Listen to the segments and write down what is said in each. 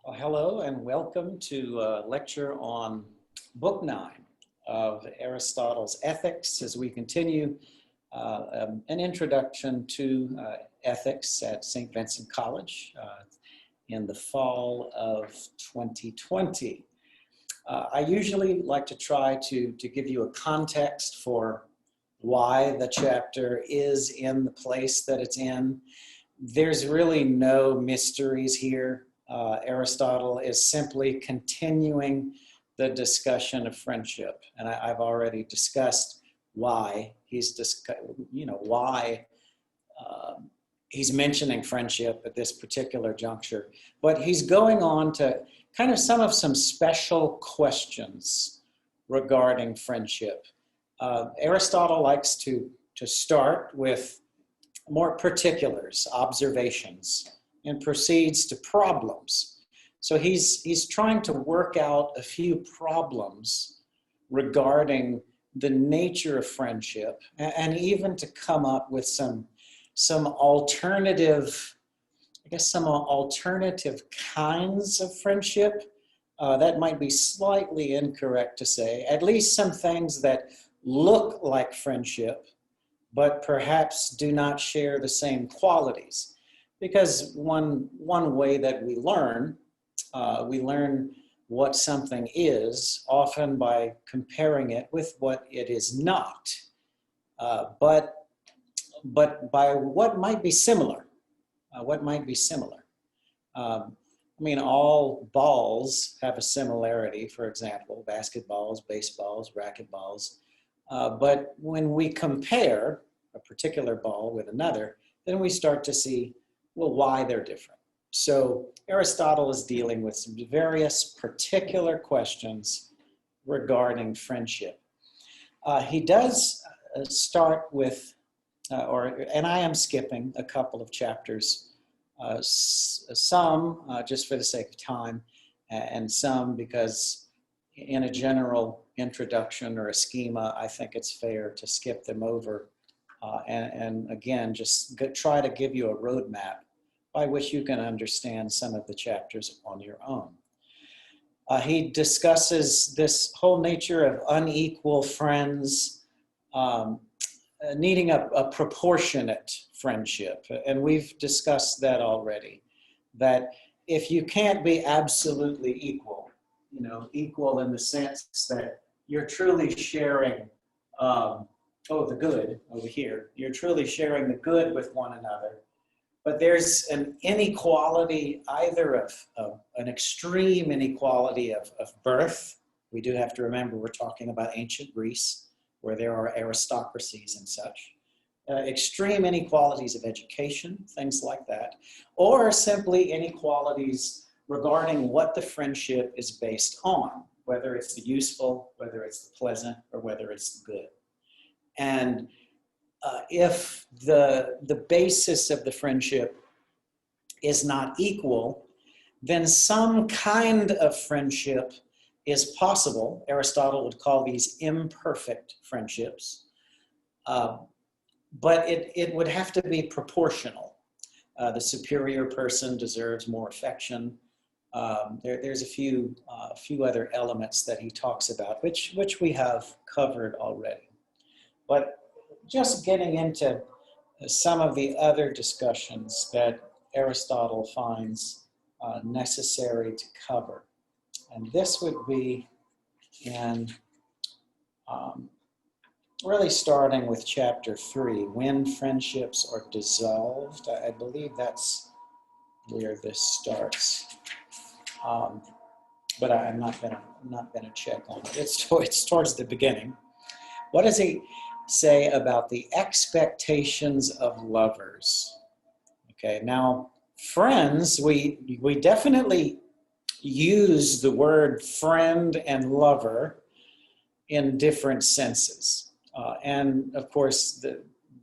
Well, hello and welcome to a lecture on Book 9 of Aristotle's Ethics as we continue an introduction to ethics at St. Vincent College in the fall of 2020. I usually like to try to give you a context for why the chapter is in the place that it's in. There's really no mysteries here. Aristotle is simply continuing the discussion of friendship, and I've already discussed why he's he's mentioning friendship at this particular juncture. But he's going on to kind of some special questions regarding friendship. Aristotle likes to start with more particulars, observations, and proceeds to problems. So he's trying to work out a few problems regarding the nature of friendship, and even to come up with some alternative, some alternative kinds of friendship. That might be slightly incorrect to say. At least some things that look like friendship, but perhaps do not share the same qualities. Because one way that we learn what something is, often by comparing it with what it is not, but by what might be similar. All balls have a similarity, for example, basketballs, baseballs, racquetballs. But when we compare a particular ball with another, then we start to see, well, why they're different. So Aristotle is dealing with some various particular questions regarding friendship. He does start with, and I am skipping a couple of chapters, some just for the sake of time, and some because in a general introduction or a schema, I think it's fair to skip them over. And again, just try to give you a roadmap by which you can understand some of the chapters on your own. He discusses this whole nature of unequal friends, needing a proportionate friendship. And we've discussed that already, that if you can't be absolutely equal, equal in the sense that you're truly sharing the good over here. You're truly sharing the good with one another. But there's an inequality, either of an extreme inequality of birth. We do have to remember we're talking about ancient Greece, where there are aristocracies and such. Extreme inequalities of education, things like that. Or simply inequalities regarding what the friendship is based on, whether it's the useful, whether it's the pleasant, or whether it's the good. And if the basis of the friendship is not equal, then some kind of friendship is possible. Aristotle would call these imperfect friendships, but it would have to be proportional. The superior person deserves more affection. There's a few other elements that he talks about, which we have covered already. But just getting into some of the other discussions that Aristotle finds necessary to cover. And this would be in really starting with chapter 3, when friendships are dissolved. I believe that's where this starts. But I'm not gonna check on it. It's towards the beginning. What does he say about the expectations of lovers? Okay, now friends, we definitely use the word friend and lover in different senses, and of course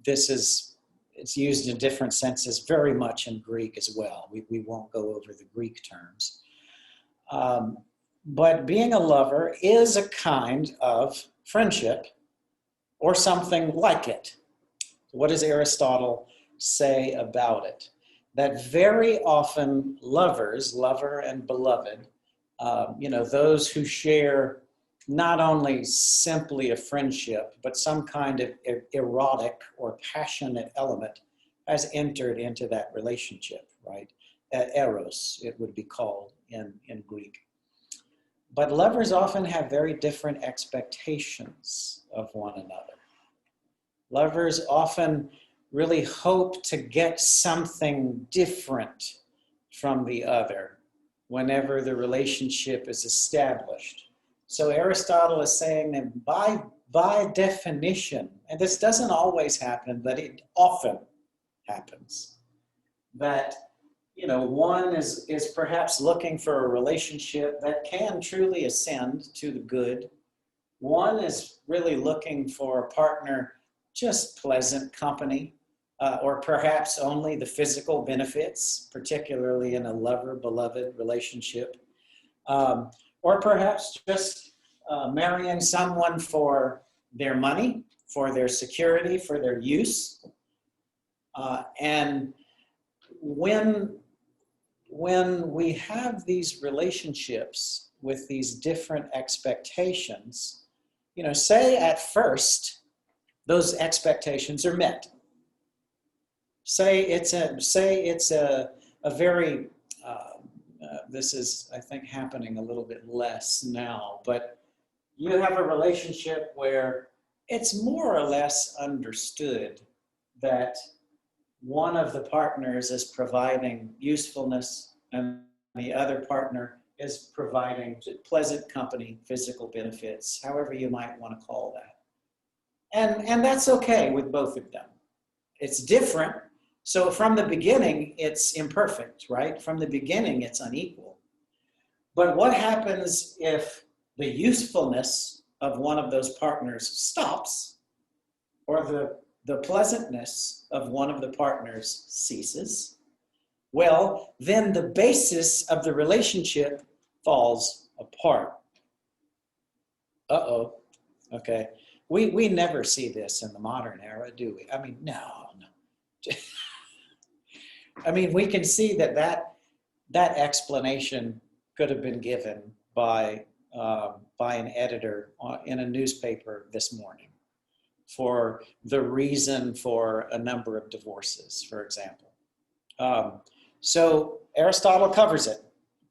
it's used in different senses very much in Greek as well. We won't go over the Greek terms, but being a lover is a kind of friendship, or something like it. What does Aristotle say about it? that very often lovers, lover and beloved, those who share not only simply a friendship, but some kind of erotic or passionate element has entered into that relationship, right? Eros, it would be called in Greek. But lovers often have very different expectations of one another. Lovers often really hope to get something different from the other whenever the relationship is established. So Aristotle is saying that by definition, and this doesn't always happen, but it often happens, that one is perhaps looking for a relationship that can truly ascend to the good. One is really looking for a partner, just pleasant company, or perhaps only the physical benefits, particularly in a lover-beloved relationship. Or perhaps just marrying someone for their money, for their security, for their use. And when we have these relationships with these different expectations, say at first those expectations are met. Say it's a very this is, I think, happening a little bit less now, but you have a relationship where it's more or less understood that one of the partners is providing usefulness and the other partner is providing pleasant company, physical benefits, however you might want to call that. And that's okay with both of them. It's different. So from the beginning, it's imperfect, right? From the beginning, it's unequal. But what happens if the usefulness of one of those partners stops, or the pleasantness of one of the partners ceases? Well, then the basis of the relationship falls apart. Uh-oh. Okay. We never see this in the modern era, do we? I mean, no. I mean, we can see that explanation could have been given by an editor in a newspaper this morning for the reason for a number of divorces, for example. So Aristotle covers it,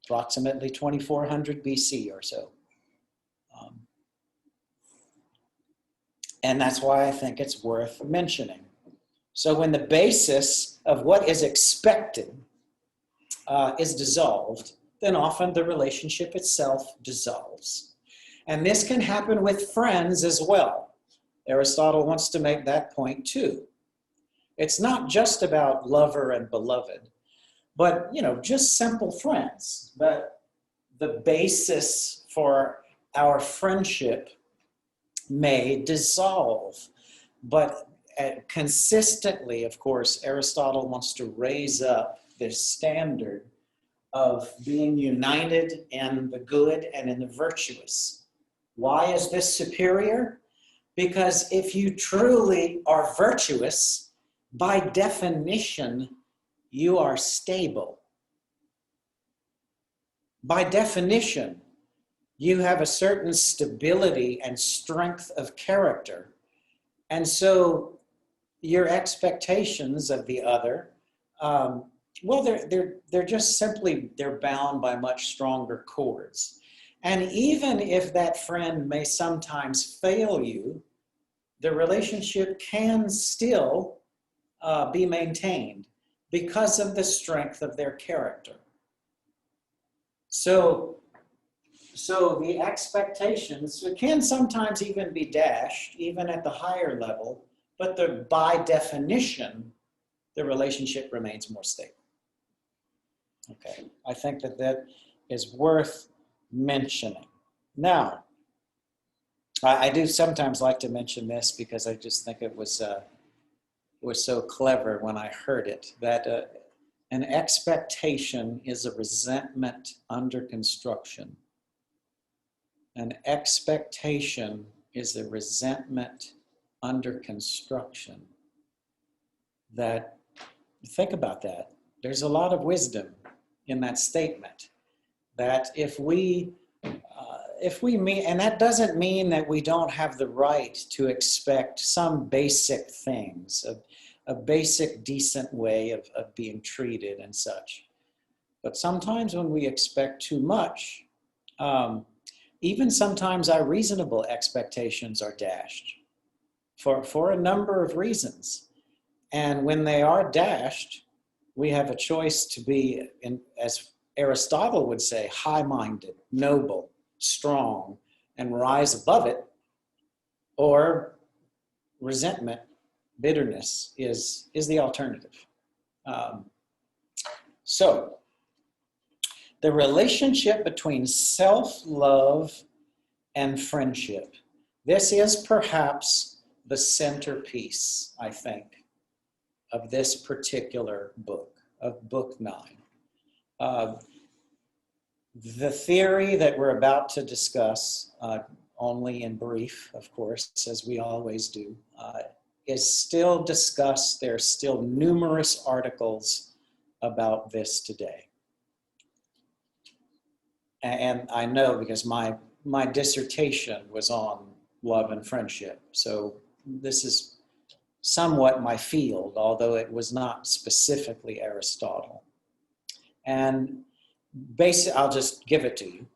approximately 2400 BC or so. And that's why I think it's worth mentioning. So when the basis of what is expected is dissolved, then often the relationship itself dissolves. And this can happen with friends as well. Aristotle wants to make that point too. It's not just about lover and beloved, but just simple friends. But the basis for our friendship may dissolve, but consistently, of course, Aristotle wants to raise up this standard of being united in the good and in the virtuous. Why is this superior? Because if you truly are virtuous, by definition, you are stable. By definition, you have a certain stability and strength of character. And so your expectations of the other, well, they're just simply, they're bound by much stronger cords. And even if that friend may sometimes fail you, the relationship can still be maintained because of the strength of their character. So the expectations can sometimes even be dashed, even at the higher level, but by definition, the relationship remains more stable. Okay, I think that is worth mentioning. Now, I do sometimes like to mention this because I just think it was so clever when I heard it, that an expectation is a resentment under construction. An expectation is a resentment under construction. That, think about that. there's a lot of wisdom in that statement. That if we mean, and that doesn't mean that we don't have the right to expect some basic things, a basic decent way of being treated and such. But sometimes when we expect too much, even sometimes our reasonable expectations are dashed for a number of reasons. And when they are dashed, we have a choice to be, as Aristotle would say, high-minded, noble, strong, and rise above it, or resentment, bitterness is the alternative. So, the relationship between self-love and friendship. This is perhaps the centerpiece, I think, of this particular book, of Book 9. The theory that we're about to discuss, only in brief, of course, as we always do, is still discussed. There are still numerous articles about this today. And I know because my dissertation was on love and friendship. So this is somewhat my field, although it was not specifically Aristotle. And I'll just give it to you,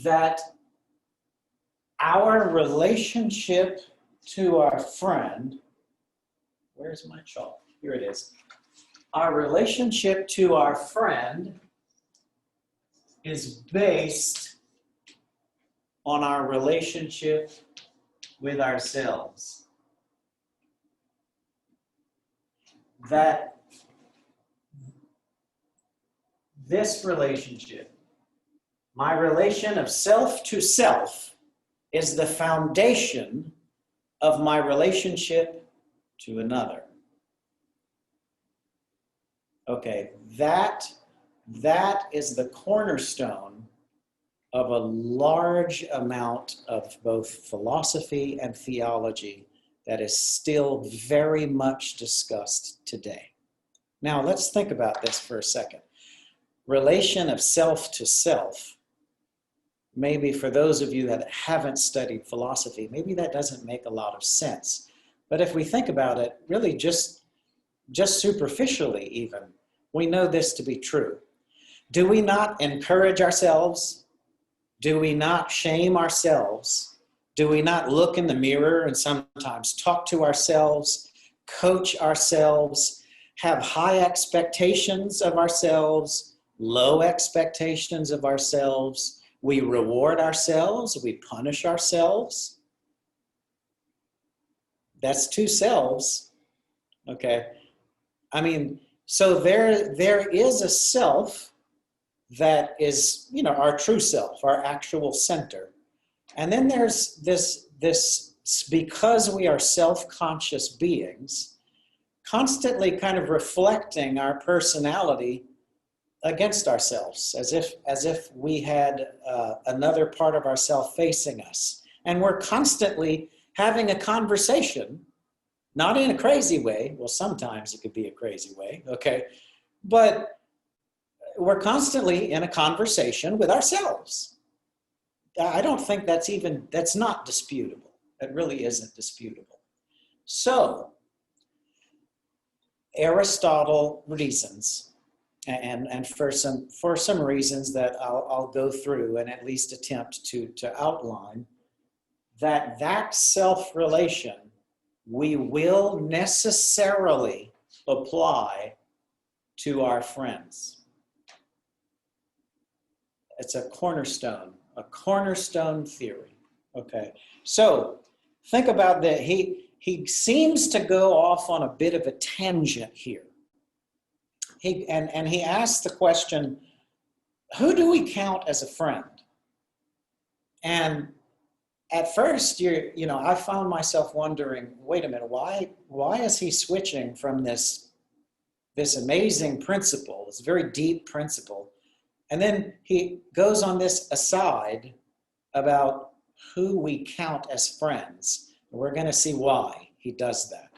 that our relationship to our friend, where's my chalk? Here it is. Our relationship to our friend is based on our relationship with ourselves. That this relationship, my relation of self to self, is the foundation of my relationship to another. Okay, that is the cornerstone of a large amount of both philosophy and theology that is still very much discussed today. Now, let's think about this for a second. Relation of self to self. Maybe for those of you that haven't studied philosophy, maybe that doesn't make a lot of sense. But if we think about it, really just superficially even, we know this to be true. Do we not encourage ourselves? Do we not shame ourselves? Do we not look in the mirror and sometimes talk to ourselves, coach ourselves, have high expectations of ourselves, low expectations of ourselves? We reward ourselves, we punish ourselves. That's two selves, okay? I mean, so there is a self that is, our true self, our actual center. And then there's this because we are self-conscious beings, constantly kind of reflecting our personality against ourselves, as if we had another part of ourself facing us. And we're constantly having a conversation, not in a crazy way. Well, sometimes it could be a crazy way, okay? But we're constantly in a conversation with ourselves. I don't think that's not disputable. It really isn't disputable. So, Aristotle reasons, and for some reasons that I'll go through and at least attempt to outline, that self-relation we will necessarily apply to our friends. It's a cornerstone theory. Okay, so think about that. He seems to go off on a bit of a tangent here. He asks the question, who do we count as a friend? And at first, I found myself wondering, wait a minute, why is he switching from this amazing principle, this very deep principle, and then he goes on this aside about who we count as friends. We're going to see why he does that.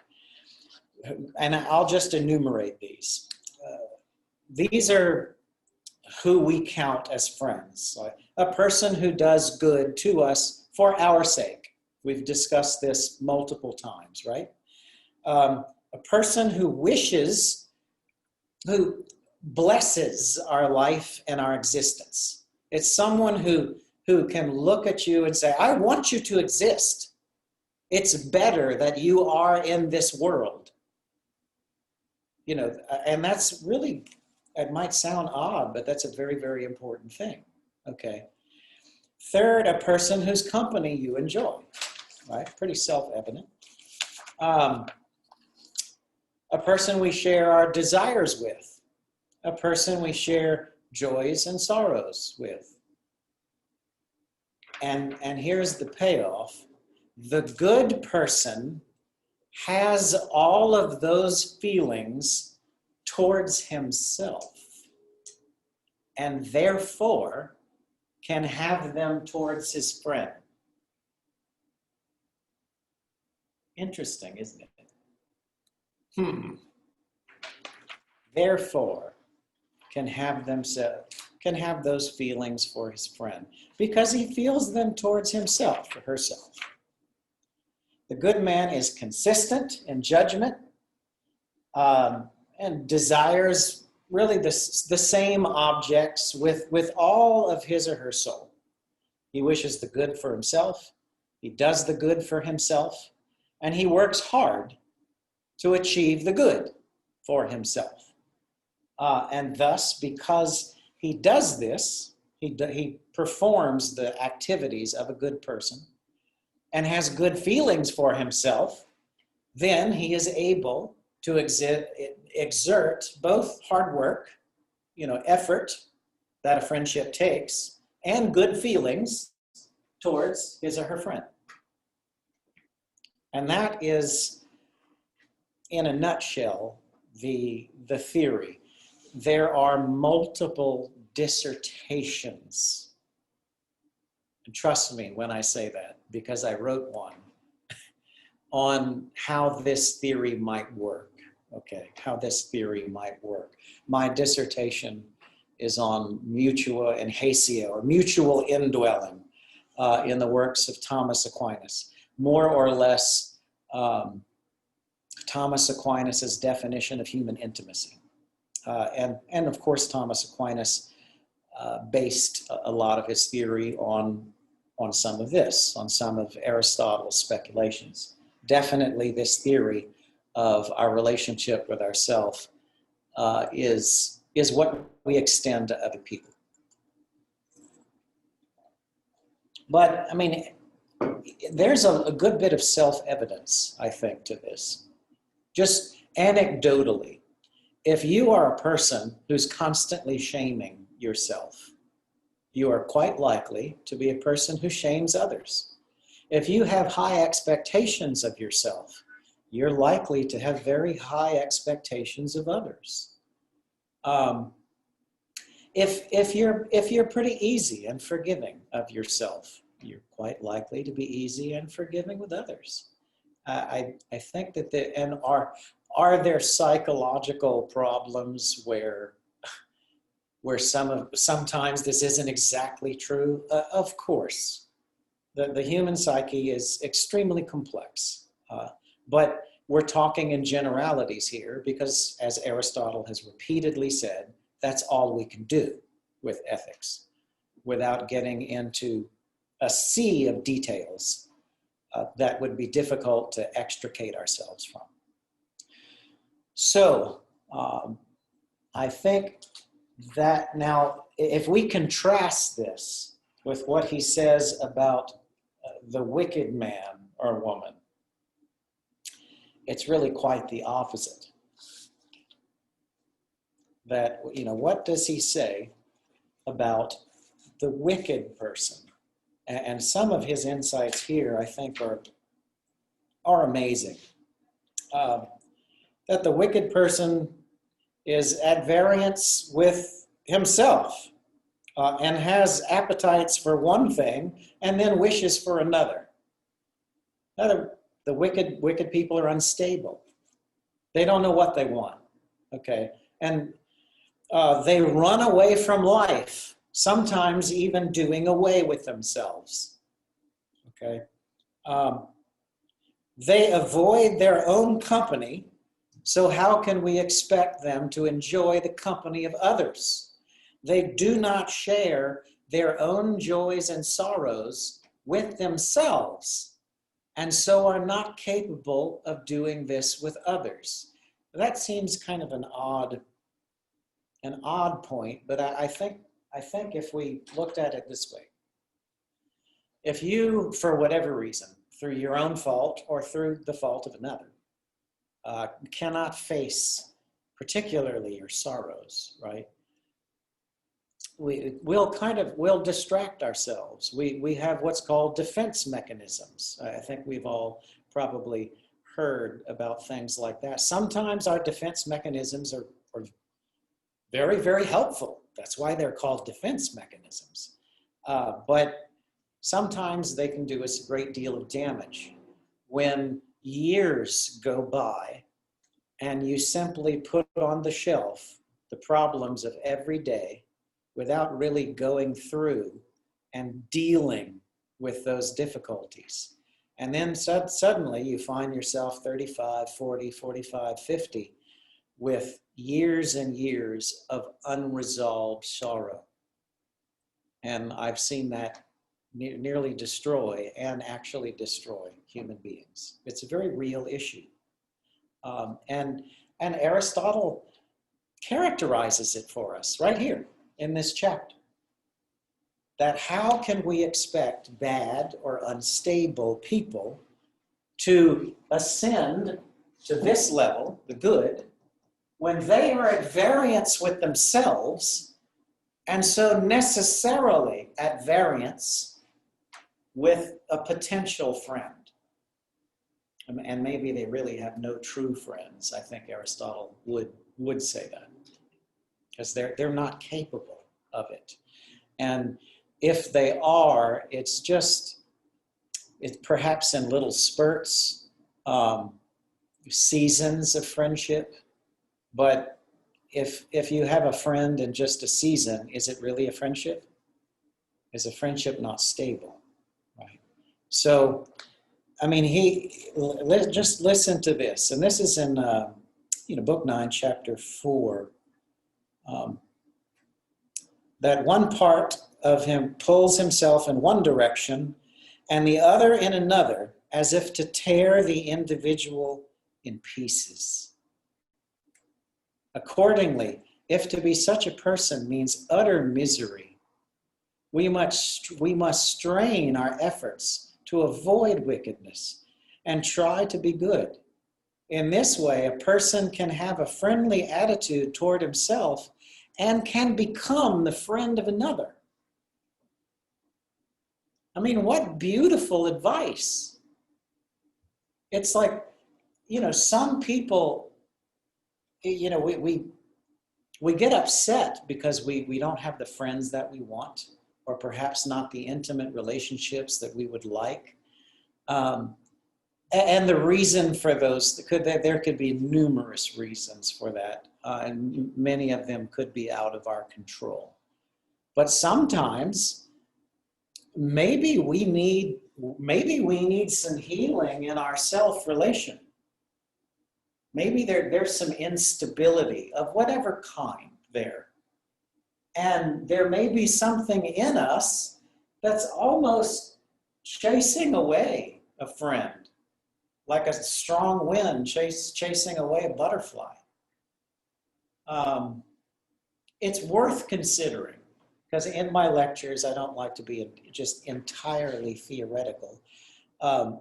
And I'll just enumerate these. these are who we count as friends. Like a person who does good to us for our sake. We've discussed this multiple times, right? A person who blesses our life and our existence. It's someone who can look at you and say, I want you to exist. It's better that you are in this world. You know, and that's really, it might sound odd, but that's a very, very important thing. Okay. Third, a person whose company you enjoy, right? Pretty self-evident. A person we share our desires with. A person we share joys and sorrows with. And here's the payoff. The good person has all of those feelings towards himself, and therefore can have them towards his friend. Interesting, isn't it? Therefore can have those feelings for his friend because he feels them towards himself or herself. The good man is consistent in judgment and desires really the same objects with all of his or her soul. He wishes the good for himself. He does the good for himself. And he works hard to achieve the good for himself. And thus, because he does this, he performs the activities of a good person and has good feelings for himself, then he is able to exert both hard work, effort that a friendship takes, and good feelings towards his or her friend. And that is, in a nutshell, the theory. There are multiple dissertations. And trust me when I say that, because I wrote one on how this theory might work. Okay, how this theory might work. My dissertation is on mutua inhatio, or mutual indwelling, in the works of Thomas Aquinas. More or less, Thomas Aquinas' definition of human intimacy. And of course, Thomas Aquinas based a lot of his theory on some of this, on some of Aristotle's speculations. Definitely this theory of our relationship with ourself is what we extend to other people. But, I mean, there's a good bit of self-evidence, I think, to this. Just anecdotally, if you are a person who's constantly shaming yourself, you are quite likely to be a person who shames others. If you have high expectations of yourself, you're likely to have very high expectations of others. If you're pretty easy and forgiving of yourself, you're quite likely to be easy and forgiving with others. I think that are there psychological problems where sometimes this isn't exactly true? Of course. The human psyche is extremely complex. But we're talking in generalities here because, as Aristotle has repeatedly said, that's all we can do with ethics without getting into a sea of details that would be difficult to extricate ourselves from. So I think that now, if we contrast this with what he says about the wicked man or woman, it's really quite the opposite. That, what does he say about the wicked person? And some of his insights here, I think, are amazing. That the wicked person is at variance with himself and has appetites for one thing and then wishes for another. The wicked people are unstable. They don't know what they want. Okay, and They run away from life, sometimes even doing away with themselves. Okay. They avoid their own company, so how can we expect them to enjoy the company of others? They do not share their own joys and sorrows with themselves, and so are not capable of doing this with others. That seems kind of an odd point, but I think if we looked at it this way, if you, for whatever reason, through your own fault or through the fault of another, cannot face particularly your sorrows, right? We'll distract ourselves. We have what's called defense mechanisms. I think we've all probably heard about things like that. Sometimes our defense mechanisms are very, very helpful. That's why they're called defense mechanisms. But sometimes they can do us a great deal of damage. When years go by and you simply put on the shelf the problems of every day without really going through and dealing with those difficulties. And then suddenly you find yourself 35, 40, 45, 50 with years and years of unresolved sorrow. And I've seen that nearly destroy and actually destroy human beings. It's a very real issue. And Aristotle characterizes it for us right here in this chapter. That how can we expect bad or unstable people to ascend to this level, the good, when they are at variance with themselves and so necessarily at variance with a potential friend? And maybe they really have no true friends. I think Aristotle would say that, because they're not capable of it. And if they are, it's perhaps in little spurts, seasons of friendship. But if you have a friend in just a season, is it really a friendship? Is a friendship not stable, right? So, I mean, just listen to this. And this is in, Book 9, Chapter 4. That one part of him pulls himself in one direction and the other in another, as if to tear the individual in pieces. Accordingly, if to be such a person means utter misery, we must strain our efforts to avoid wickedness and try to be good. In this way, a person can have a friendly attitude toward himself and can become the friend of another. I mean, what beautiful advice. It's like, some people, we get upset because we don't have the friends that we want, or perhaps not the intimate relationships that we would like. And the reason for those, there could be numerous reasons for that, and many of them could be out of our control. But sometimes, maybe we need some healing in our self-relation. Maybe there's some instability of whatever kind there. And there may be something in us that's almost chasing away a friend, like a strong wind chasing away a butterfly. It's worth considering, because in my lectures, I don't like to be just entirely theoretical.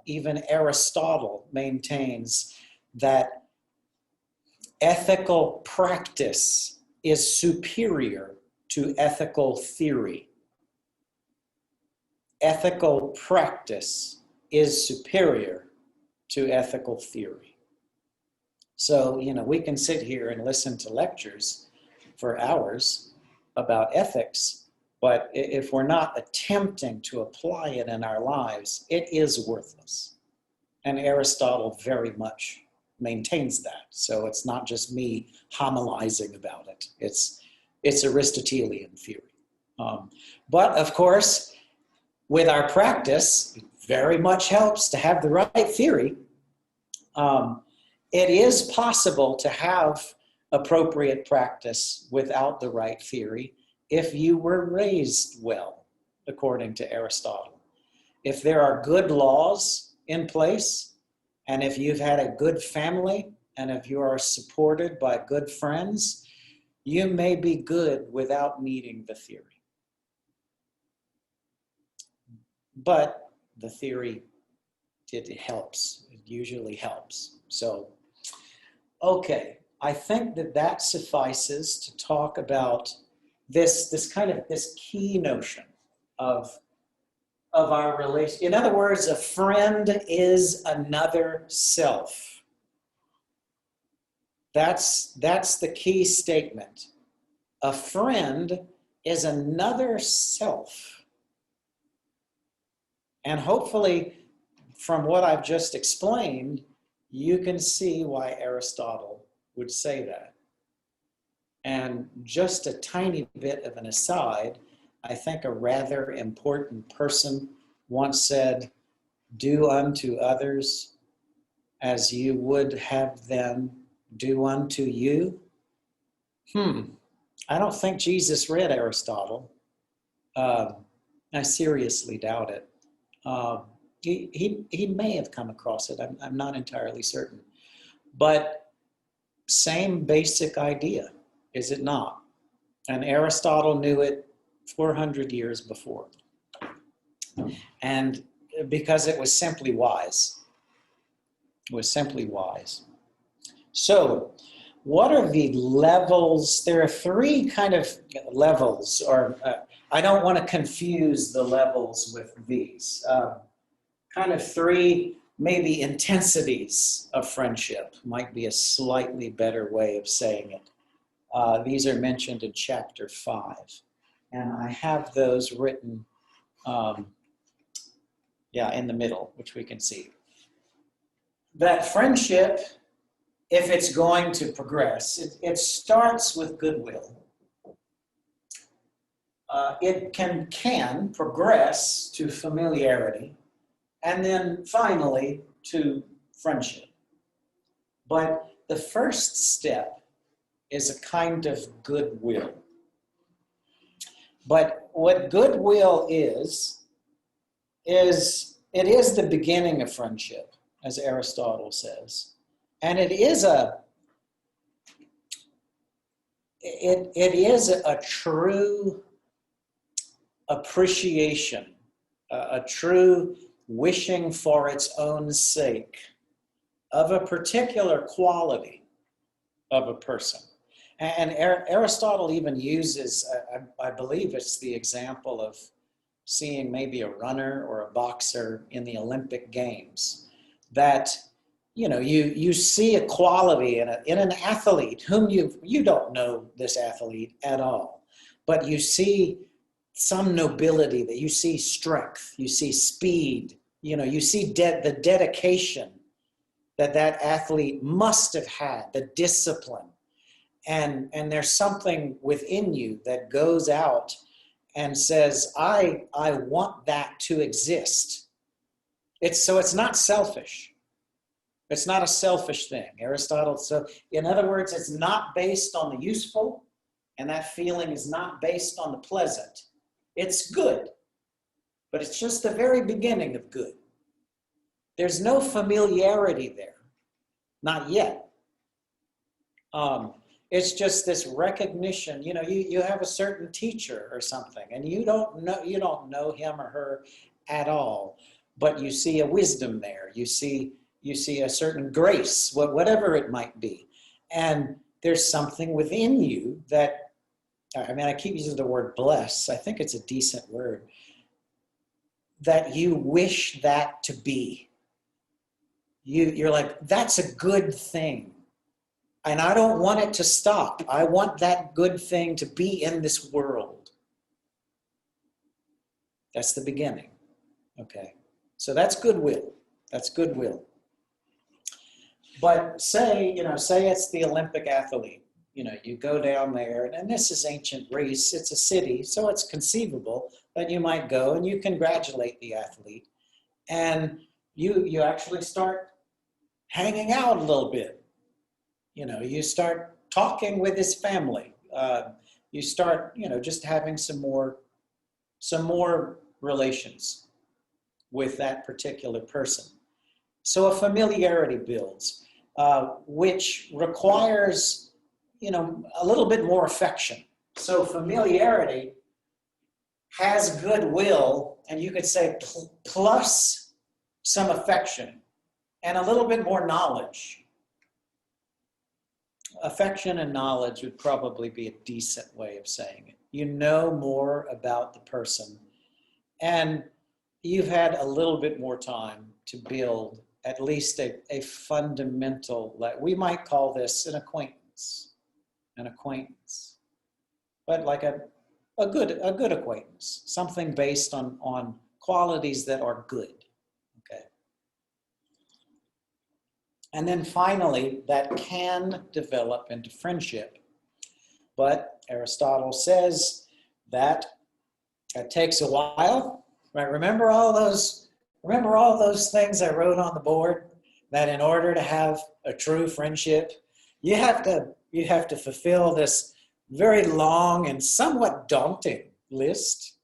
Even Aristotle maintains that ethical practice is superior to ethical theory. Ethical practice is superior to ethical theory. So, we can sit here and listen to lectures for hours about ethics, but if we're not attempting to apply it in our lives, it is worthless. And Aristotle very much maintains that. So it's not just me homilizing about it. It's Aristotelian theory. But of course, with our practice, it very much helps to have the right theory. It is possible to have appropriate practice without the right theory if you were raised well, according to Aristotle. If there are good laws in place, and if you've had a good family, and if you are supported by good friends, you may be good without needing the theory. But the theory, it helps. It usually helps. So, okay, I think that suffices to talk about this key notion of our relation. In other words, a friend is another self. That's the key statement. A friend is another self. And hopefully, from what I've just explained, you can see why Aristotle would say that. And just a tiny bit of an aside, I think a rather important person once said, "Do unto others as you would have them do unto you." I don't think Jesus read Aristotle. I seriously doubt it. He may have come across it. I'm not entirely certain. But same basic idea, is it not? And Aristotle knew it 400 years before. And because it was simply wise. It was simply wise. So, what are the levels? There are three kind of levels, or I don't want to confuse the levels with these. Kind of three, maybe intensities of friendship might be a slightly better way of saying it. These are mentioned in chapter 5. And I have those written, in the middle, which we can see. That friendship, if it's going to progress, it starts with goodwill. It can progress to familiarity, and then finally to friendship. But the first step is a kind of goodwill. But what goodwill is it is the beginning of friendship, as Aristotle says. And it is a true appreciation, a true wishing for its own sake of a particular quality of a person. And Aristotle even uses, I believe it's the example of seeing maybe a runner or a boxer in the Olympic Games, that you see a quality in an athlete whom you don't know this athlete at all, but you see some nobility, that you see strength, you see speed, you see the dedication that athlete must have had, the discipline. And there's something within you that goes out and says, I want that to exist. It's not selfish. It's not a selfish thing. Aristotle, so in other words, it's not based on the useful, and that feeling is not based on the pleasant. It's good, but it's just the very beginning of good. There's no familiarity there, not yet. It's just this recognition. You have a certain teacher or something, and you don't know him or her at all, but you see a wisdom there. You see a certain grace, whatever it might be, and there's something within you that, I keep using the word bless. I think it's a decent word, that you wish that to be. You're like, that's a good thing. And I don't want it to stop. I want that good thing to be in this world. That's the beginning. Okay. So that's goodwill. That's goodwill. But say it's the Olympic athlete. You know, you go down there, and this is ancient Greece. It's a city, so it's conceivable that you might go and you congratulate the athlete, and you actually start hanging out a little bit. You know, you start talking with his family. You start, you know, just having some more relations with that particular person. So a familiarity builds, which requires, you know, a little bit more affection. So familiarity has goodwill, and you could say plus some affection and a little bit more knowledge. Affection and knowledge would probably be a decent way of saying it. You know more about the person, and you've had a little bit more time to build at least a fundamental, we might call this an acquaintance, but like a good acquaintance, something based on qualities that are good, okay? And then finally, that can develop into friendship. But Aristotle says that it takes a while, right? Remember all those things I wrote on the board, that in order to have a true friendship, you have to fulfill this very long and somewhat daunting list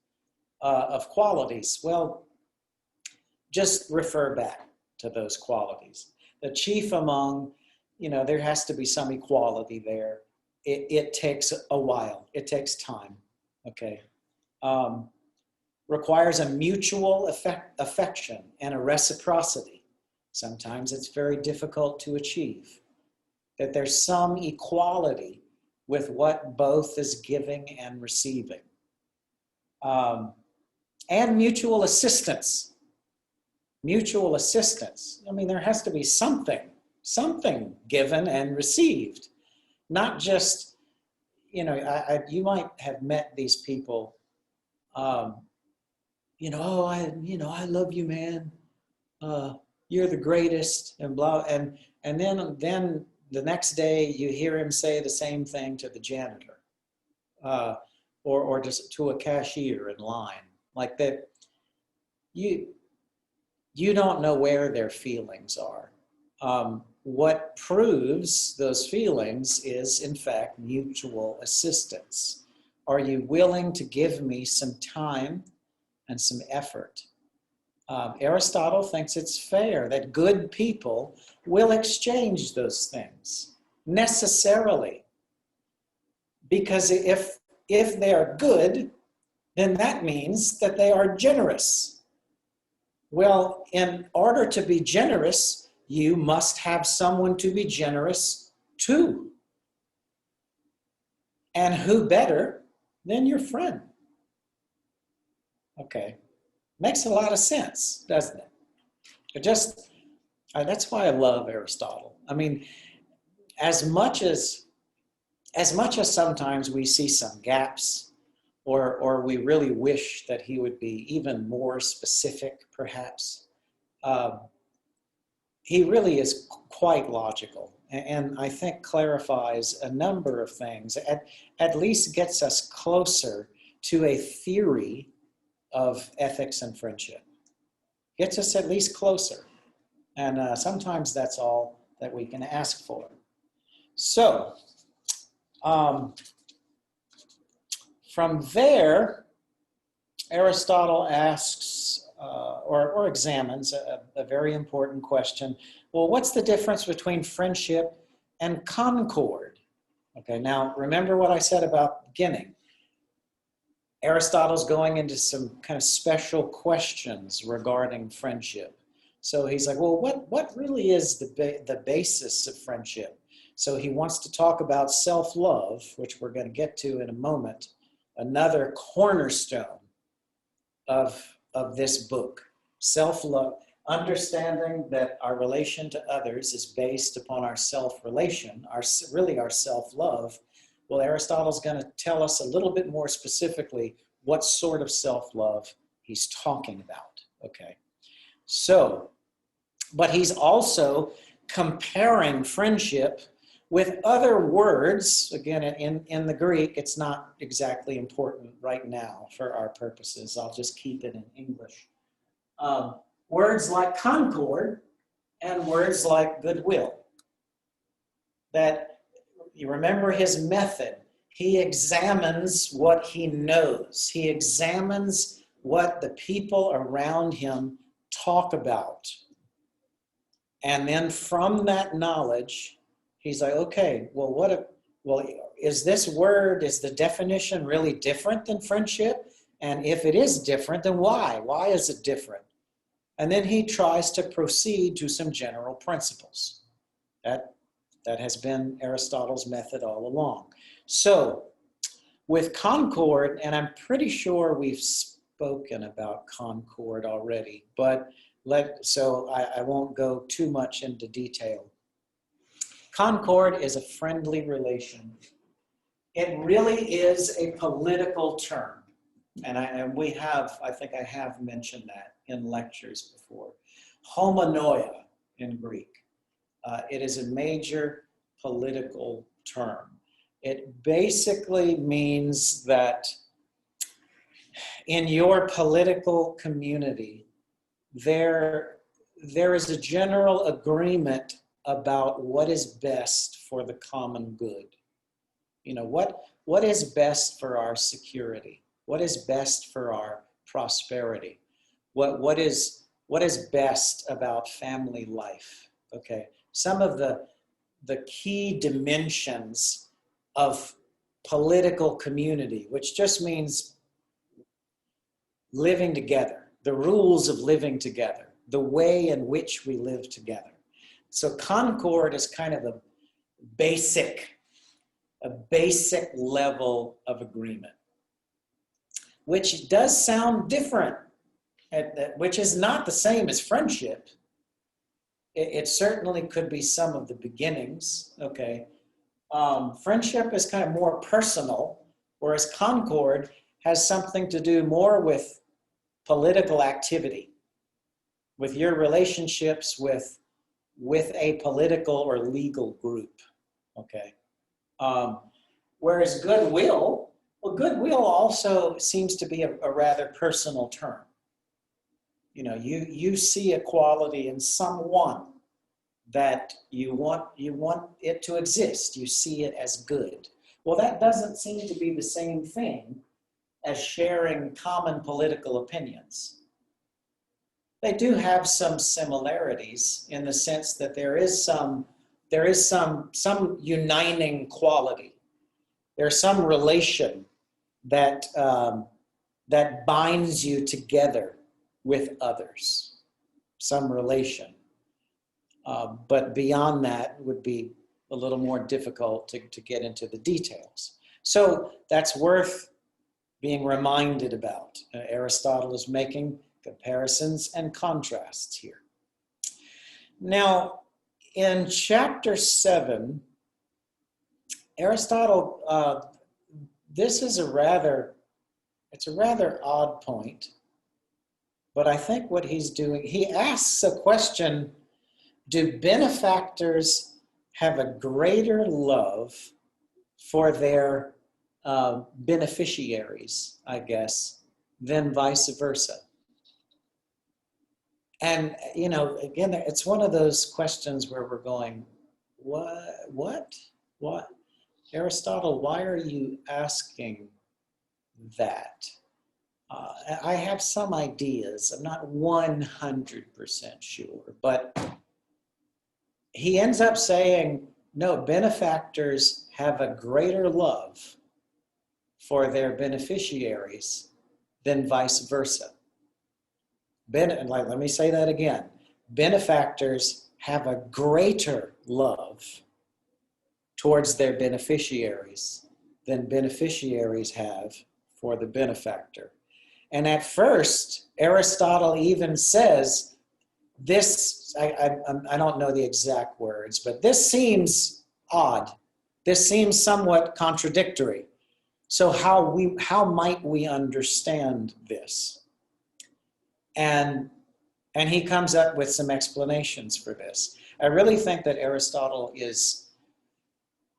of qualities. Well, just refer back to those qualities. The chief among, you know, there has to be some equality there. It takes a while. It takes time, okay? Requires a mutual affection and a reciprocity. Sometimes it's very difficult to achieve. That there's some equality with what both is giving and receiving. And mutual assistance. Mutual assistance. I mean, there has to be something given and received. Not just, you know, you might have met these people, you know, oh, I love you, man. You're the greatest, and blah, and then the next day you hear him say the same thing to the janitor, or just to a cashier in line, like that. You don't know where their feelings are. What proves those feelings is, in fact, mutual assistance. Are you willing to give me some time and some effort? Aristotle thinks it's fair that good people will exchange those things necessarily. Because if they are good, then that means that they are generous. Well, in order to be generous, you must have someone to be generous to. And who better than your friend? Okay. Makes a lot of sense, doesn't it? That's why I love Aristotle. I mean, as much as sometimes we see some gaps, or we really wish that he would be even more specific, perhaps, he really is quite logical, and I think clarifies a number of things, at least gets us closer to a theory of ethics and friendship. Gets us at least closer. And sometimes that's all that we can ask for. So, from there, Aristotle asks or examines a very important question. Well, what's the difference between friendship and concord? Okay, now remember what I said about the beginning. Aristotle's going into some kind of special questions regarding friendship. So he's like, well, what really is the basis of friendship? So he wants to talk about self-love, which we're going to get to in a moment, another cornerstone of this book. Self-love, understanding that our relation to others is based upon our self-relation, our self-love. Well, Aristotle's going to tell us a little bit more specifically what sort of self-love he's talking about, okay? So, but he's also comparing friendship with other words, again, in the Greek, it's not exactly important right now for our purposes. I'll just keep it in English. Words like concord and words like goodwill. That you remember his method. He examines what he knows. He examines what the people around him talk about. And then from that knowledge, he's like, okay, well, is this word, is the definition really different than friendship? And if it is different, then why? Why is it different? And then he tries to proceed to some general principles. That has been Aristotle's method all along. So with concord, and I'm pretty sure we've spoken about concord already, but so I won't go too much into detail. Concord is a friendly relation. It really is a political term. And I think I have mentioned that in lectures before. Homonoia in Greek. It is a major political term. It basically means that in your political community, there is a general agreement about what is best for the common good. You know, what is best for our security? What is best for our prosperity? What is best about family life? Okay, some of the key dimensions of political community, which just means living together, the rules of living together, the way in which we live together. So concord is kind of a basic level of agreement, which does sound different, which is not the same as friendship. It certainly could be some of the beginnings, okay? Friendship is kind of more personal, whereas concord has something to do more with political activity, with your relationships with a political or legal group, okay? Whereas goodwill, well, goodwill also seems to be a rather personal term. You know, you see a quality in someone that you want it to exist. You see it as good. Well, that doesn't seem to be the same thing as sharing common political opinions. They do have some similarities in the sense that there is some uniting quality. There's some relation that binds you together with others, some relation. But beyond that would be a little more difficult to get into the details. So that's worth being reminded about. Aristotle is making comparisons and contrasts here. Now, in chapter 7, Aristotle, this is a rather odd point, but I think what he's doing, he asks a question: do benefactors have a greater love for their beneficiaries, I guess, than vice versa? And, you know, again, it's one of those questions where we're going, what? Aristotle, why are you asking that? I have some ideas. I'm not 100% sure, but he ends up saying, no, benefactors have a greater love for their beneficiaries than vice versa. Let me say that again. Benefactors have a greater love towards their beneficiaries than beneficiaries have for the benefactor. And at first, Aristotle even says, this, I don't know the exact words, but this seems odd. This seems somewhat contradictory. So how might we understand this? And he comes up with some explanations for this. I really think that Aristotle is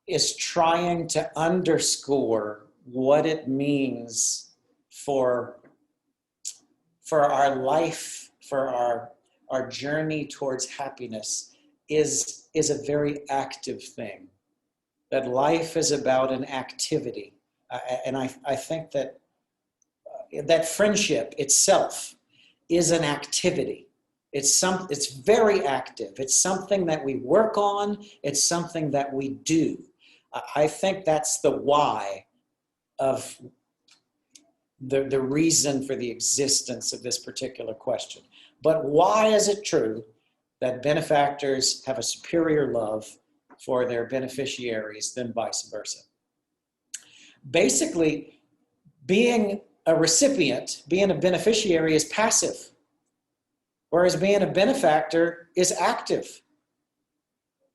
is trying to underscore what it means for our life, for our journey towards happiness is a very active thing. That life is about an activity. And I think that friendship itself is an activity. It's very active. It's something that we work on. It's something that we do. I think that's the why of the reason for the existence of this particular question. But why is it true that benefactors have a superior love for their beneficiaries than vice versa? Basically, being a recipient, being a beneficiary is passive, whereas being a benefactor is active.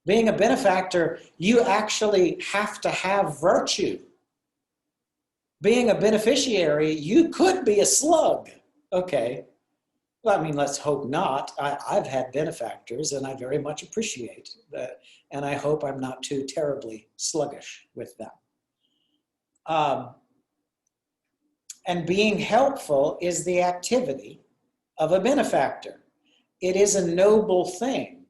Being a benefactor, you actually have to have virtue. Being a beneficiary, you could be a slug. Okay. Well, I mean, let's hope not. I've had benefactors, and I very much appreciate that. And I hope I'm not too terribly sluggish with them. And being helpful is the activity of a benefactor. It is a noble thing.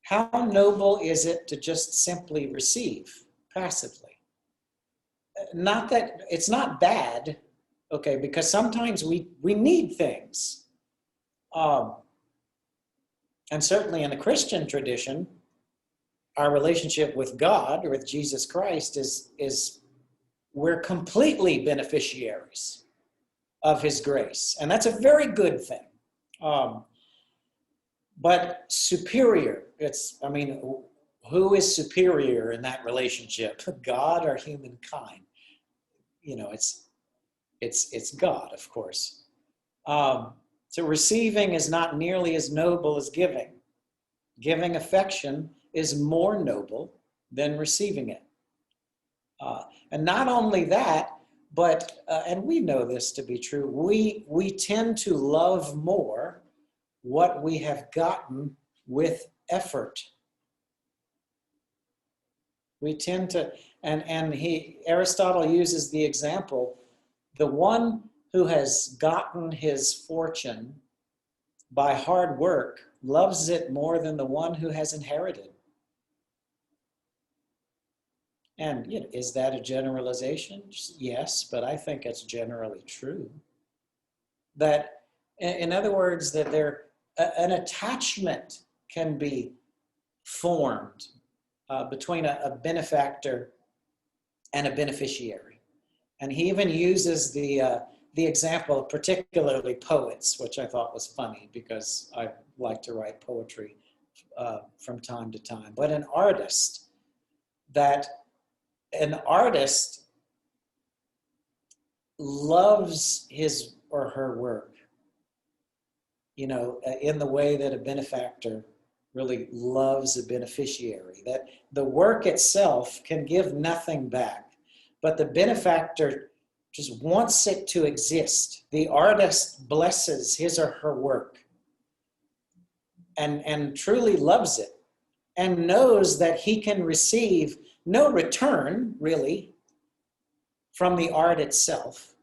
How noble is it to just simply receive passively? Not that it's not bad, okay, because sometimes we need things. And certainly in the Christian tradition, our relationship with God or with Jesus Christ is we're completely beneficiaries of his grace. And that's a very good thing. But superior, who is superior in that relationship? God or humankind? You know, it's God, of course. So receiving is not nearly as noble as giving. Giving affection is more noble than receiving it. And not only that, but, and we know this to be true, we tend to love more what we have gotten with effort. We tend to, and Aristotle uses the example, the one who has gotten his fortune by hard work loves it more than the one who has inherited. And you know, is that a generalization? Yes, but I think it's generally true. That, in other words, that an attachment can be formed between a benefactor and a beneficiary. And he even uses the example of particularly poets, which I thought was funny because I like to write poetry from time to time. But an artist loves his or her work, you know, in the way that a benefactor really loves a beneficiary. That the work itself can give nothing back, but the benefactor just wants it to exist. The artist blesses his or her work and truly loves it and knows that he can receive no return, really, from the art itself.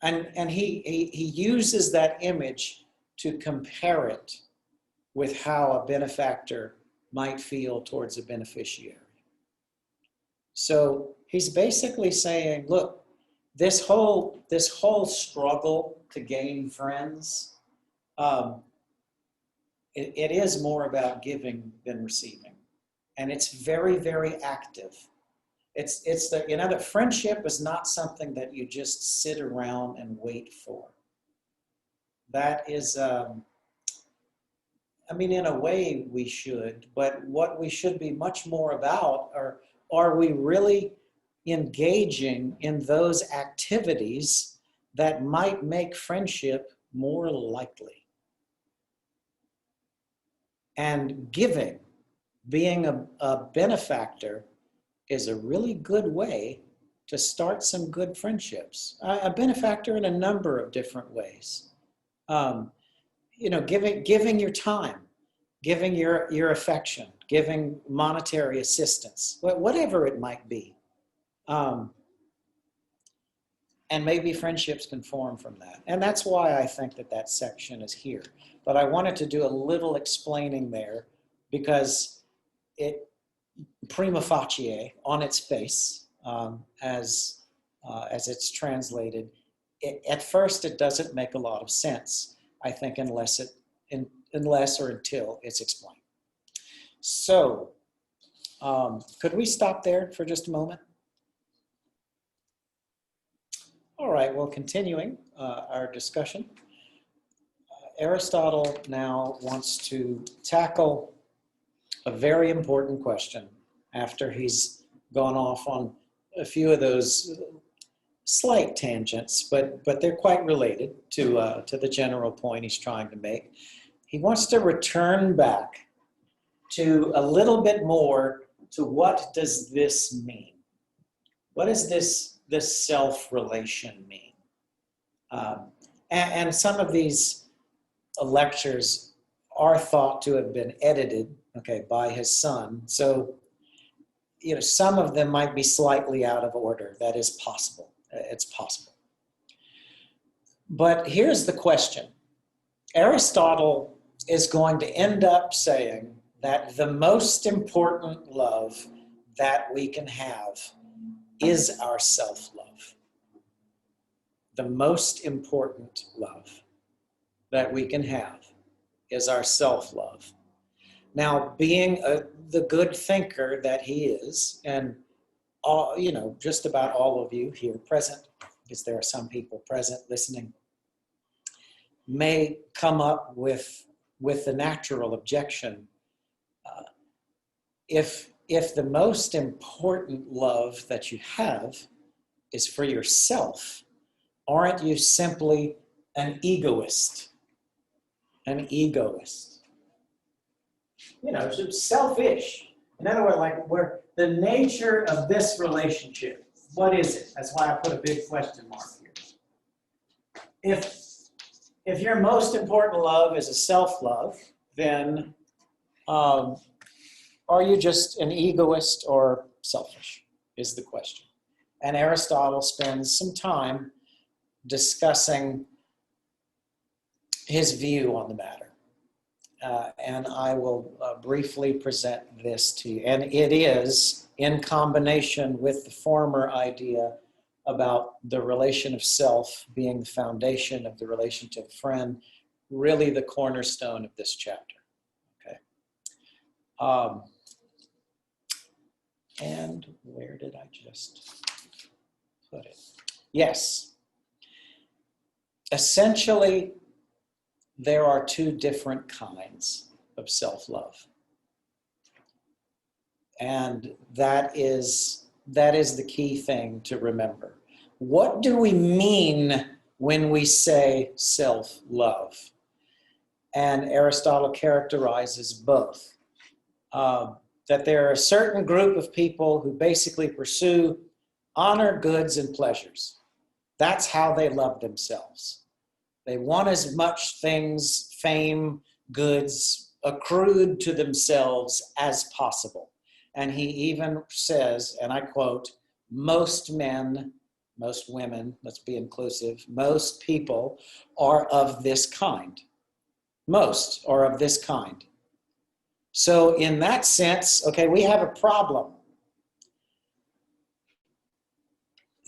And he uses that image to compare it with how a benefactor might feel towards a beneficiary. So he's basically saying, look, this whole struggle to gain friends, it is more about giving than receiving. And it's very, very active. It's the, you know, that friendship is not something that you just sit around and wait for. That is, I mean, in a way we should, but what we should be much more about are we really engaging in those activities that might make friendship more likely? And giving, being a benefactor, is a really good way to start some good friendships. A benefactor in a number of different ways. You know, giving your time, giving your affection, giving monetary assistance, whatever it might be. And maybe friendships can form from that. And that's why I think that that section is here. But I wanted to do a little explaining there because it, prima facie, on its face, as it's translated, at first it doesn't make a lot of sense, I think, unless or until it's explained. So, could we stop there for just a moment? All right, well, continuing our discussion, Aristotle now wants to tackle a very important question after he's gone off on a few of those slight tangents, but they're quite related to the general point he's trying to make. He wants to return back to a little bit more to what does this mean? What does this self-relation mean? And some of these lectures are thought to have been edited, okay, by his son. So, you know, some of them might be slightly out of order. That is possible. It's possible. But here's the question. Aristotle is going to end up saying that the most important love that we can have is our self-love. The most important love that we can have is our self-love. Now, being the good thinker that he is, and all, you know, just about all of you here present, because there are some people present listening, may come up with the natural objection. If the most important love that you have is for yourself, aren't you simply an egoist? An egoist. You know, selfish. In other words, like, the nature of this relationship, what is it? That's why I put a big question mark here. If your most important love is a self-love, then are you just an egoist or selfish, is the question. And Aristotle spends some time discussing his view on the matter. And I will briefly present this to you. And it is in combination with the former idea about the relation of self being the foundation of the relation to a friend, really the cornerstone of this chapter. Okay. And where did I just put it? Yes. Essentially, there are two different kinds of self-love. And that is the key thing to remember. What do we mean when we say self-love? And Aristotle characterizes both. That there are a certain group of people who basically pursue honor, goods, and pleasures. That's how they love themselves. They want as much things, fame, goods, accrued to themselves as possible. And he even says, and I quote, most men, most women, let's be inclusive, most people are of this kind. Most are of this kind. So in that sense, okay, we have a problem.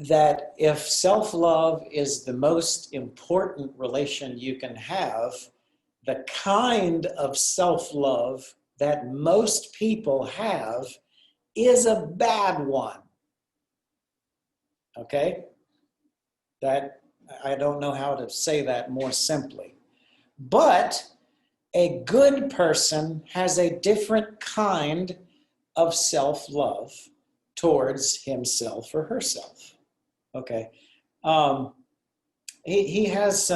That if self-love is the most important relation you can have, the kind of self-love that most people have is a bad one. Okay? That, I don't know how to say that more simply. But a good person has a different kind of self-love towards himself or herself. Okay. He has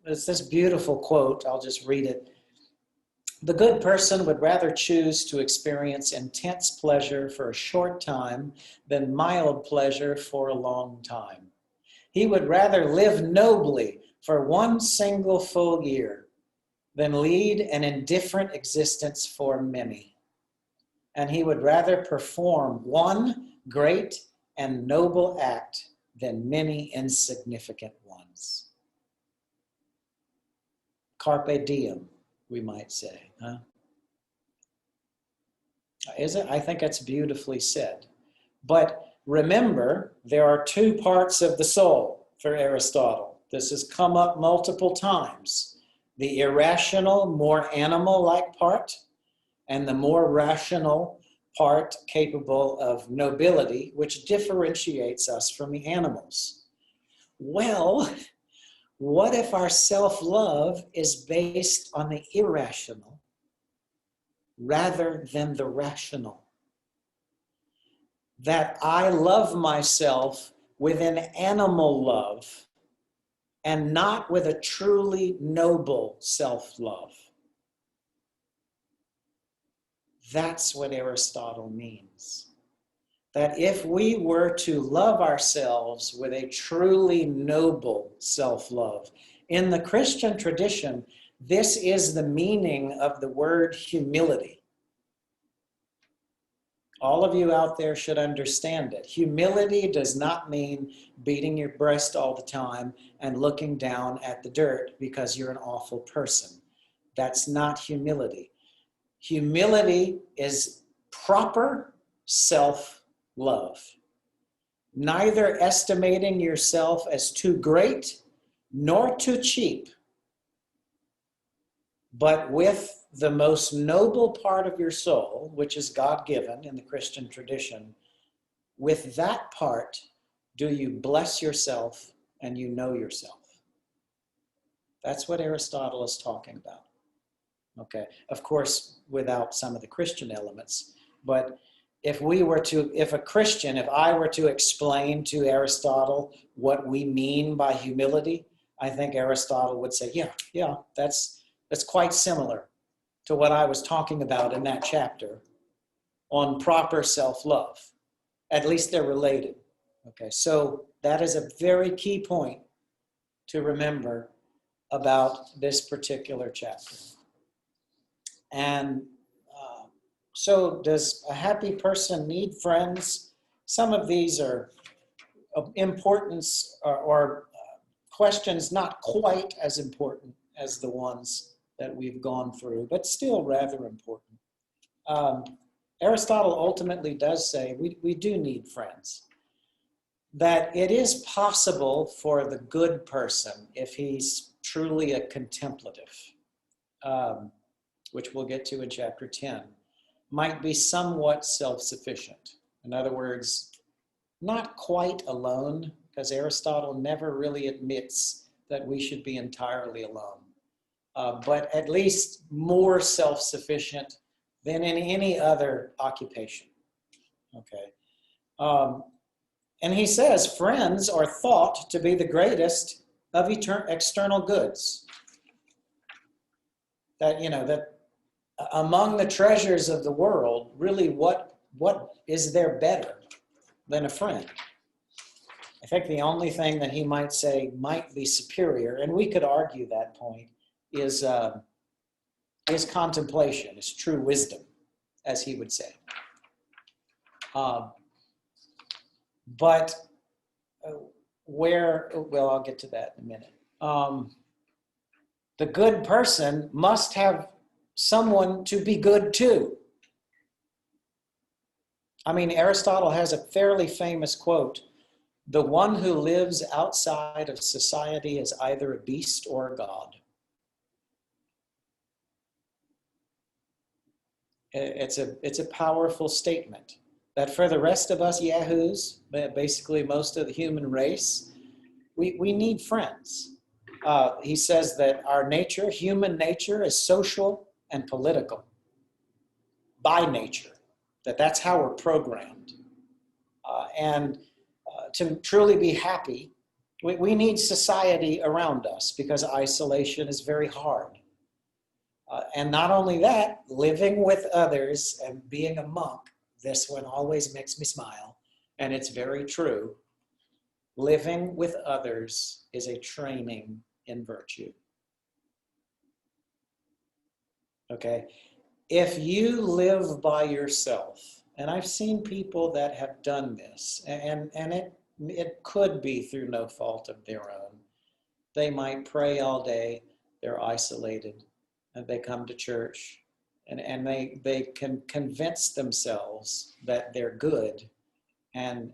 it's this beautiful quote, I'll just read it. The good person would rather choose to experience intense pleasure for a short time than mild pleasure for a long time. He would rather live nobly for one single full year than lead an indifferent existence for many. And he would rather perform one great and noble act than many insignificant ones. Carpe diem, we might say, huh? Is it? I think that's beautifully said. But remember, there are two parts of the soul for Aristotle. This has come up multiple times. The irrational, more animal-like part, and the more rational part capable of nobility, which differentiates us from the animals. Well, what if our self-love is based on the irrational rather than the rational? That I love myself with an animal love and not with a truly noble self-love. That's what Aristotle means. That if we were to love ourselves with a truly noble self-love, in the Christian tradition, this is the meaning of the word humility. All of you out there should understand it. Humility does not mean beating your breast all the time and looking down at the dirt because you're an awful person. That's not humility. Humility is proper self-love. Neither estimating yourself as too great nor too cheap, but with the most noble part of your soul, which is God-given in the Christian tradition, with that part, do you bless yourself and you know yourself. That's what Aristotle is talking about. Okay, of course, without some of the Christian elements, but if I were to explain to Aristotle what we mean by humility, I think Aristotle would say, yeah, that's quite similar to what I was talking about in that chapter on proper self-love. At least they're related. Okay, so that is a very key point to remember about this particular chapter. And so does a happy person need friends? Some of these are of importance or questions not quite as important as the ones that we've gone through, but still rather important. Aristotle ultimately does say we do need friends. That it is possible for the good person, if he's truly a contemplative, which we'll get to in chapter 10, might be somewhat self-sufficient. In other words, not quite alone, because Aristotle never really admits that we should be entirely alone, but at least more self-sufficient than in any other occupation. Okay. And he says friends are thought to be the greatest of external goods. That, that among the treasures of the world, really what is there better than a friend? I think the only thing that he might say might be superior, and we could argue that point, is contemplation, is true wisdom, as he would say. But I'll get to that in a minute. The good person must have someone to be good to. I mean, Aristotle has a fairly famous quote: the one who lives outside of society is either a beast or a god. It's a powerful statement that for the rest of us yahoos, basically most of the human race, we need friends. He says that our nature, human nature, is social and political by nature, that's how we're programmed. And to truly be happy, we need society around us because isolation is very hard. And not only that, living with others and being a monk, this one always makes me smile, and it's very true. Living with others is a training in virtue. okay? If you live by yourself, and I've seen people that have done this, and it could be through no fault of their own. They might pray all day, they're isolated, and they come to church, and they can convince themselves that they're good and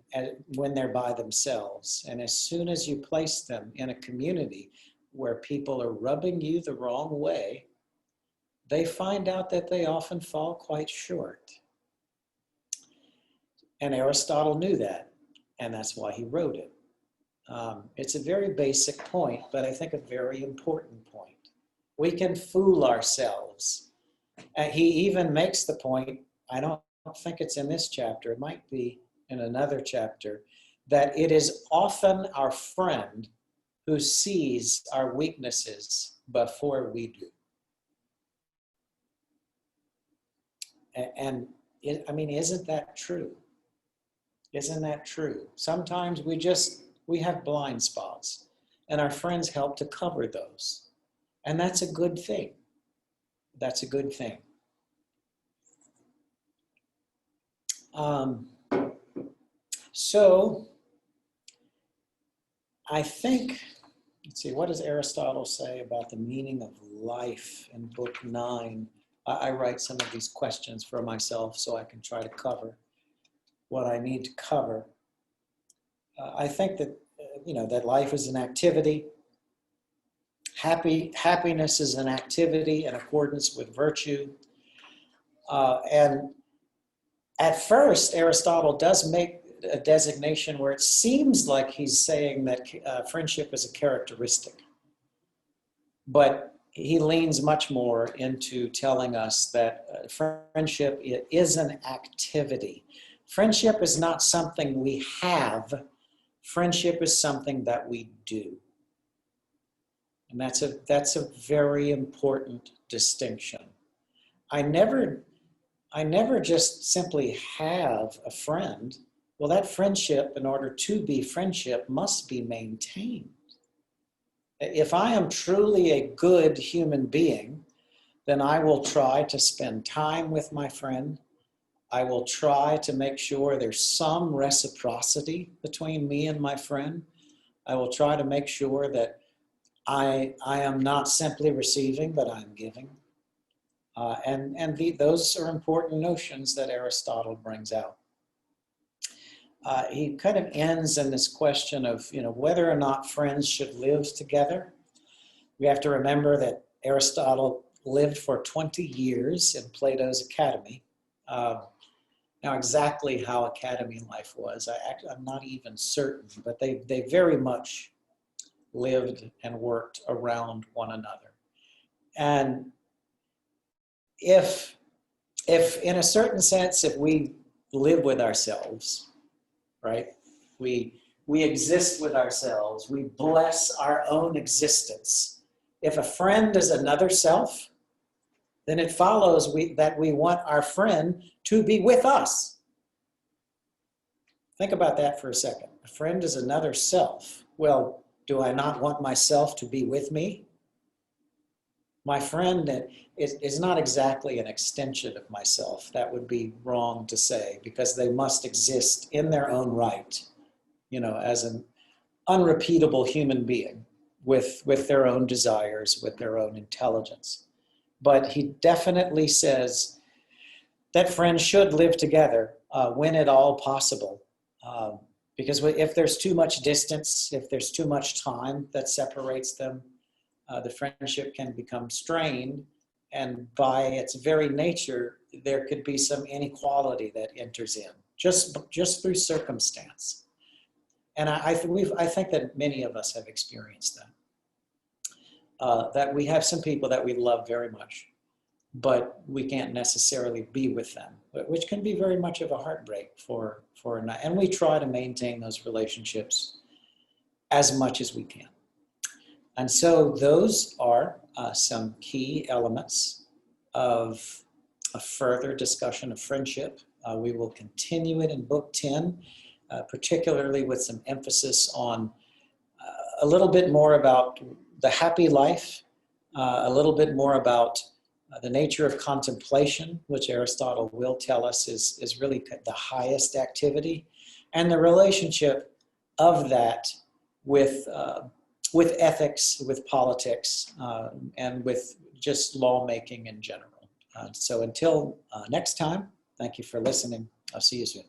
when they're by themselves. And as soon as you place them in a community where people are rubbing you the wrong way, they find out that they often fall quite short. And Aristotle knew that, and that's why he wrote it. It's a very basic point, but I think a very important point. We can fool ourselves. He even makes the point, I don't think it's in this chapter, it might be in another chapter, that it is often our friend who sees our weaknesses before we do. And I mean, isn't that true? Isn't that true? Sometimes we have blind spots, and our friends help to cover those. And that's a good thing. That's a good thing. So I think, let's see, what does Aristotle say about the meaning of life in book 9? I write some of these questions for myself so I can try to cover what I need to cover. I think that, that life is an activity. Happiness is an activity in accordance with virtue. And at first, Aristotle does make a designation where it seems like he's saying that friendship is a characteristic. But he leans much more into telling us that friendship is an activity. Friendship is not something we have. Friendship is something that we do. And that's a very important distinction. I never just simply have a friend. Well, that friendship, in order to be friendship, must be maintained. If I am truly a good human being, then I will try to spend time with my friend. I will try to make sure there's some reciprocity between me and my friend. I will try to make sure that I am not simply receiving, but I'm giving. Those are important notions that Aristotle brings out. He kind of ends in this question of, whether or not friends should live together. We have to remember that Aristotle lived for 20 years in Plato's academy. Now, exactly how academy life was, I'm not even certain, but they very much lived and worked around one another. And if in a certain sense, if we live with ourselves, right? We exist with ourselves. We bless our own existence. If a friend is another self, then it follows that we want our friend to be with us. Think about that for a second. A friend is another self. Well, do I not want myself to be with me? My friend is not exactly an extension of myself. That would be wrong to say, because they must exist in their own right, as an unrepeatable human being with their own desires, with their own intelligence. But he definitely says that friends should live together when at all possible. Because if there's too much distance, if there's too much time that separates them, the friendship can become strained, and by its very nature, there could be some inequality that enters in, just through circumstance. And I think that many of us have experienced that. That we have some people that we love very much, but we can't necessarily be with them, which can be very much of a heartbreak for a night. And we try to maintain those relationships as much as we can. And so those are some key elements of a further discussion of friendship. We will continue it in book 10, particularly with some emphasis on a little bit more about the happy life, a little bit more about The nature of contemplation, which Aristotle will tell us is really the highest activity, and the relationship of that with ethics, with politics, and with just lawmaking in general. So until next time, thank you for listening. I'll see you soon.